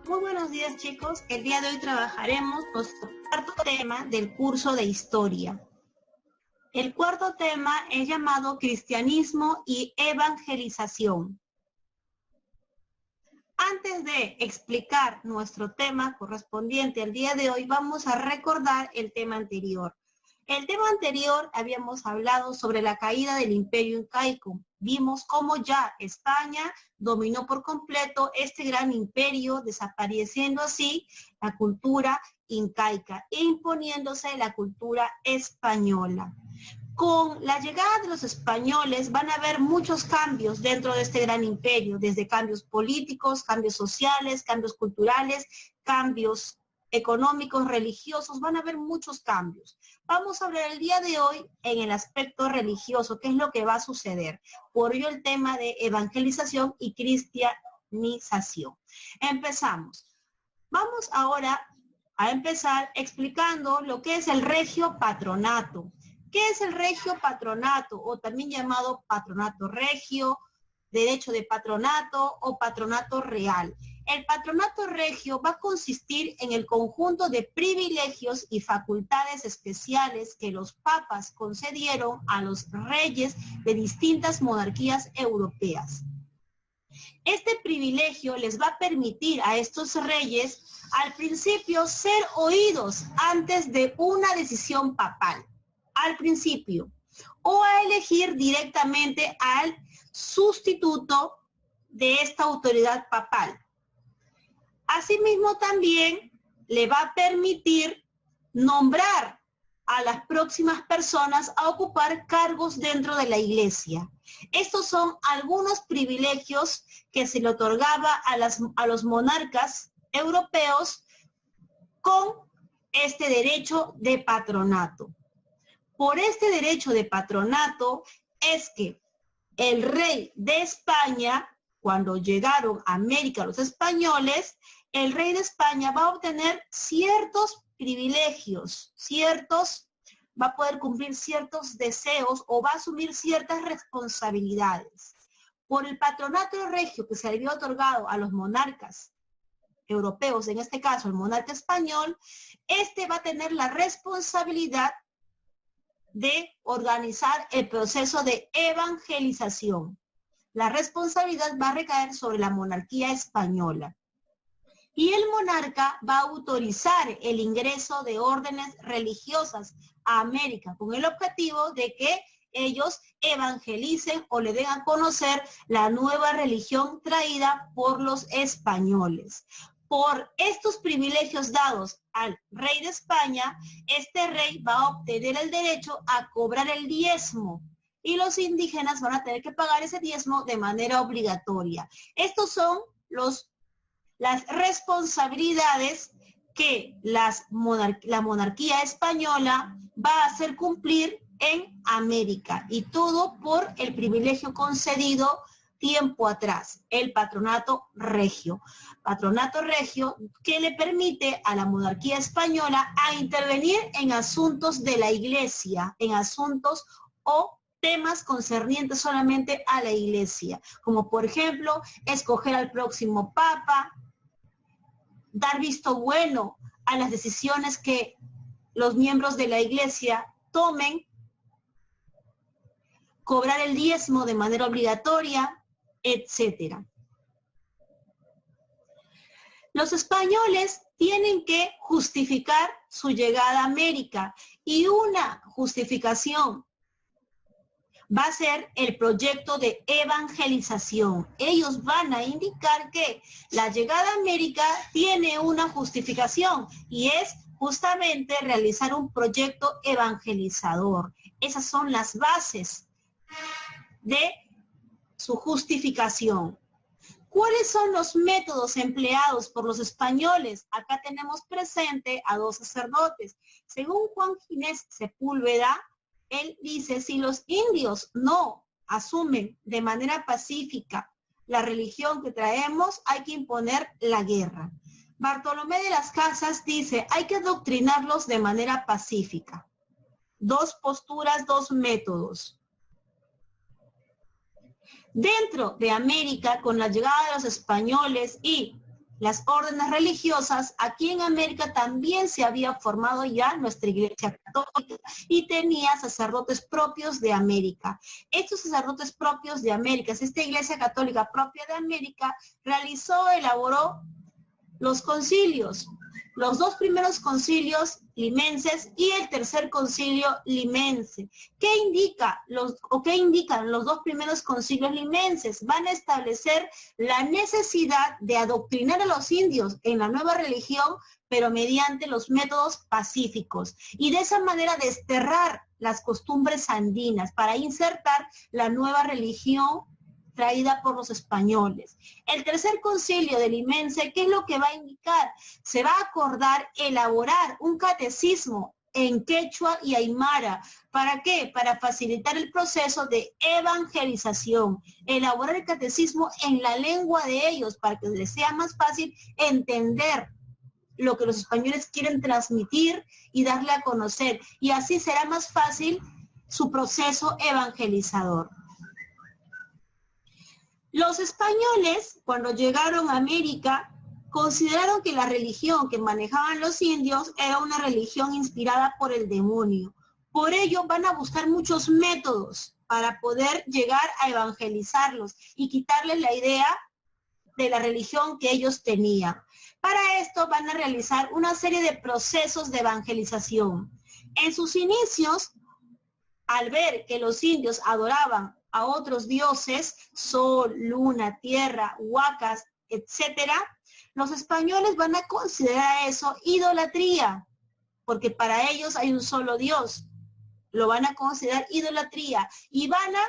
Muy buenos días, chicos. El día de hoy trabajaremos nuestro cuarto tema del curso de historia. El cuarto tema es llamado Cristianismo y Evangelización. Antes de explicar nuestro tema correspondiente al día de hoy, vamos a recordar el tema anterior. El tema anterior habíamos hablado sobre la caída del Imperio Incaico. Vimos cómo ya España dominó por completo este gran imperio, desapareciendo así la cultura incaica e imponiéndose la cultura española. Con la llegada de los españoles van a haber muchos cambios dentro de este gran imperio, desde cambios políticos, cambios sociales, cambios culturales, cambios económicos, religiosos, van a haber muchos cambios. Vamos a hablar el día de hoy en el aspecto religioso, qué es lo que va a suceder. Por ello el tema de evangelización y cristianización. Empezamos. Vamos ahora a empezar explicando lo que es el regio patronato. ¿Qué es el regio patronato? O también llamado patronato regio, derecho de patronato o patronato real. El patronato regio va a consistir en el conjunto de privilegios y facultades especiales que los papas concedieron a los reyes de distintas monarquías europeas. Este privilegio les va a permitir a estos reyes al principio ser oídos antes de una decisión papal, al principio, o a elegir directamente al sustituto de esta autoridad papal. Asimismo, también le va a permitir nombrar a las próximas personas a ocupar cargos dentro de la iglesia. Estos son algunos privilegios que se le otorgaba a los monarcas europeos con este derecho de patronato. Por este derecho de patronato es que el rey de España, cuando llegaron a América los españoles, el rey de España va a obtener ciertos privilegios, va a poder cumplir ciertos deseos o va a asumir ciertas responsabilidades. Por el patronato regio que se le había otorgado a los monarcas europeos, en este caso el monarca español, este va a tener la responsabilidad de organizar el proceso de evangelización. La responsabilidad va a recaer sobre la monarquía española. Y el monarca va a autorizar el ingreso de órdenes religiosas a América con el objetivo de que ellos evangelicen o le den a conocer la nueva religión traída por los españoles. Por estos privilegios dados al rey de España, este rey va a obtener el derecho a cobrar el diezmo y los indígenas van a tener que pagar ese diezmo de manera obligatoria. Estos son las responsabilidades que la monarquía española va a hacer cumplir en América, y todo por el privilegio concedido tiempo atrás, el patronato regio. Patronato regio que le permite a la monarquía española a intervenir en asuntos de la iglesia, en asuntos o temas concernientes solamente a la iglesia, como por ejemplo, escoger al próximo papa, dar visto bueno a las decisiones que los miembros de la iglesia tomen, cobrar el diezmo de manera obligatoria, etc. Los españoles tienen que justificar su llegada a América y una justificación va a ser el proyecto de evangelización. Ellos van a indicar que la llegada a América tiene una justificación y es justamente realizar un proyecto evangelizador. Esas son las bases de su justificación. ¿Cuáles son los métodos empleados por los españoles? Acá tenemos presente a dos sacerdotes. Según Juan Ginés Sepúlveda, él dice, si los indios no asumen de manera pacífica la religión que traemos, hay que imponer la guerra. Bartolomé de las Casas dice, hay que adoctrinarlos de manera pacífica. Dos posturas, dos métodos. Dentro de América, con la llegada de los españoles y las órdenes religiosas, aquí en América también se había formado ya nuestra Iglesia Católica y tenía sacerdotes propios de América. Estos sacerdotes propios de América, esta Iglesia Católica propia de América, elaboró los concilios, los dos primeros concilios limenses y el tercer concilio limense. ¿Qué indican los dos primeros concilios limenses? Van a establecer la necesidad de adoctrinar a los indios en la nueva religión, pero mediante los métodos pacíficos, y de esa manera desterrar las costumbres andinas para insertar la nueva religión traída por los españoles. El tercer concilio de Limense, ¿qué es lo que va a indicar? Se va a acordar elaborar un catecismo en quechua y aymara. ¿Para qué? Para facilitar el proceso de evangelización. Elaborar el catecismo en la lengua de ellos para que les sea más fácil entender lo que los españoles quieren transmitir y darle a conocer. Y así será más fácil su proceso evangelizador. Los españoles, cuando llegaron a América, consideraron que la religión que manejaban los indios era una religión inspirada por el demonio. Por ello van a buscar muchos métodos para poder llegar a evangelizarlos y quitarles la idea de la religión que ellos tenían. Para esto van a realizar una serie de procesos de evangelización. En sus inicios, al ver que los indios adoraban a otros dioses, sol, luna, tierra, huacas, etcétera, los españoles van a considerar eso idolatría, porque para ellos hay un solo Dios. Lo van a considerar idolatría y van a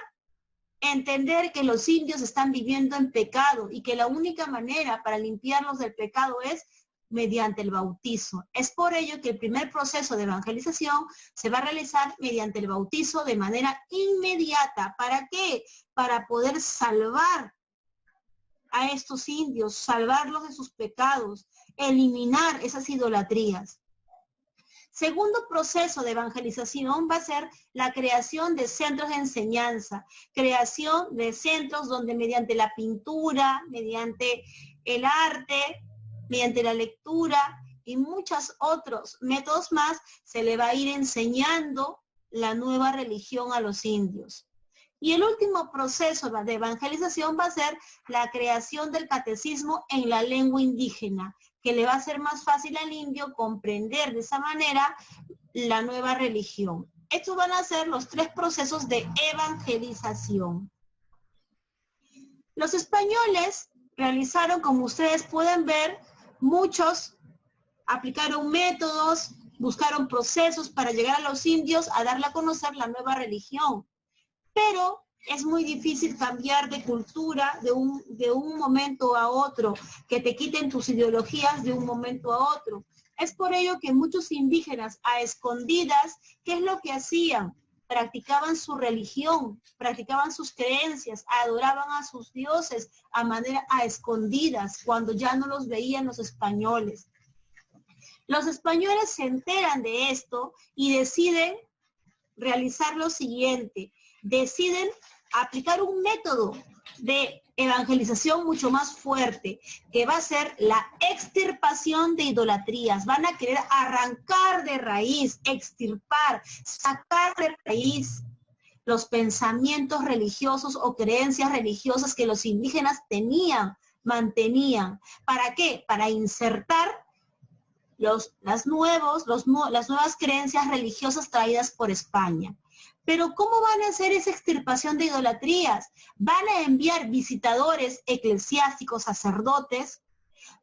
entender que los indios están viviendo en pecado y que la única manera para limpiarlos del pecado es mediante el bautizo. Es por ello que el primer proceso de evangelización se va a realizar mediante el bautizo de manera inmediata. ¿Para qué? Para poder salvar a estos indios, salvarlos de sus pecados, eliminar esas idolatrías. Segundo proceso de evangelización va a ser la creación de centros de enseñanza, creación de centros donde mediante la pintura, mediante el arte, mediante la lectura y muchos otros métodos más, se le va a ir enseñando la nueva religión a los indios. Y el último proceso de evangelización va a ser la creación del catecismo en la lengua indígena, que le va a ser más fácil al indio comprender de esa manera la nueva religión. Estos van a ser los tres procesos de evangelización. Los españoles realizaron, como ustedes pueden ver, aplicaron métodos, buscaron procesos para llegar a los indios a darle a conocer la nueva religión. Pero es muy difícil cambiar de cultura de un momento a otro, que te quiten tus ideologías de un momento a otro. Es por ello que muchos indígenas a escondidas, ¿qué es lo que hacían? Practicaban su religión, practicaban sus creencias, adoraban a sus dioses a escondidas, cuando ya no los veían los españoles. Los españoles se enteran de esto y deciden realizar lo siguiente. Deciden aplicar un método de evangelización mucho más fuerte, que va a ser la extirpación de idolatrías. Van a querer arrancar de raíz, extirpar, sacar de raíz los pensamientos religiosos o creencias religiosas que los indígenas mantenían. ¿Para qué? Para insertar las nuevas creencias religiosas traídas por España. Pero ¿cómo van a hacer esa extirpación de idolatrías? Van a enviar visitadores eclesiásticos, sacerdotes,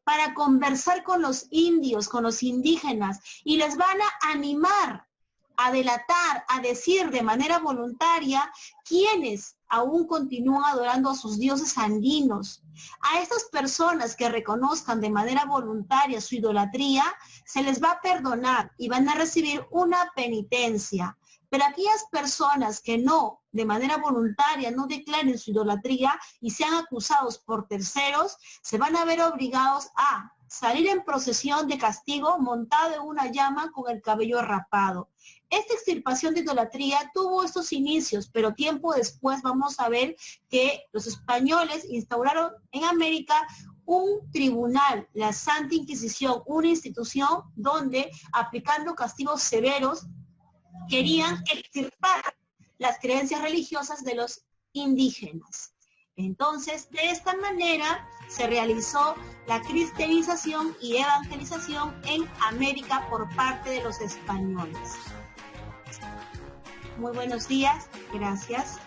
para conversar con los indios, con los indígenas, y les van a animar, a delatar, a decir de manera voluntaria quiénes aún continúan adorando a sus dioses andinos. A estas personas que reconozcan de manera voluntaria su idolatría, se les va a perdonar y van a recibir una penitencia. Pero aquellas personas que no, de manera voluntaria, no declaren su idolatría y sean acusados por terceros, se van a ver obligados a salir en procesión de castigo montado en una llama con el cabello rapado. Esta extirpación de idolatría tuvo estos inicios, pero tiempo después vamos a ver que los españoles instauraron en América un tribunal, la Santa Inquisición, una institución donde, aplicando castigos severos, querían extirpar las creencias religiosas de los indígenas. Entonces, de esta manera se realizó la cristianización y evangelización en América por parte de los españoles. Muy buenos días, gracias.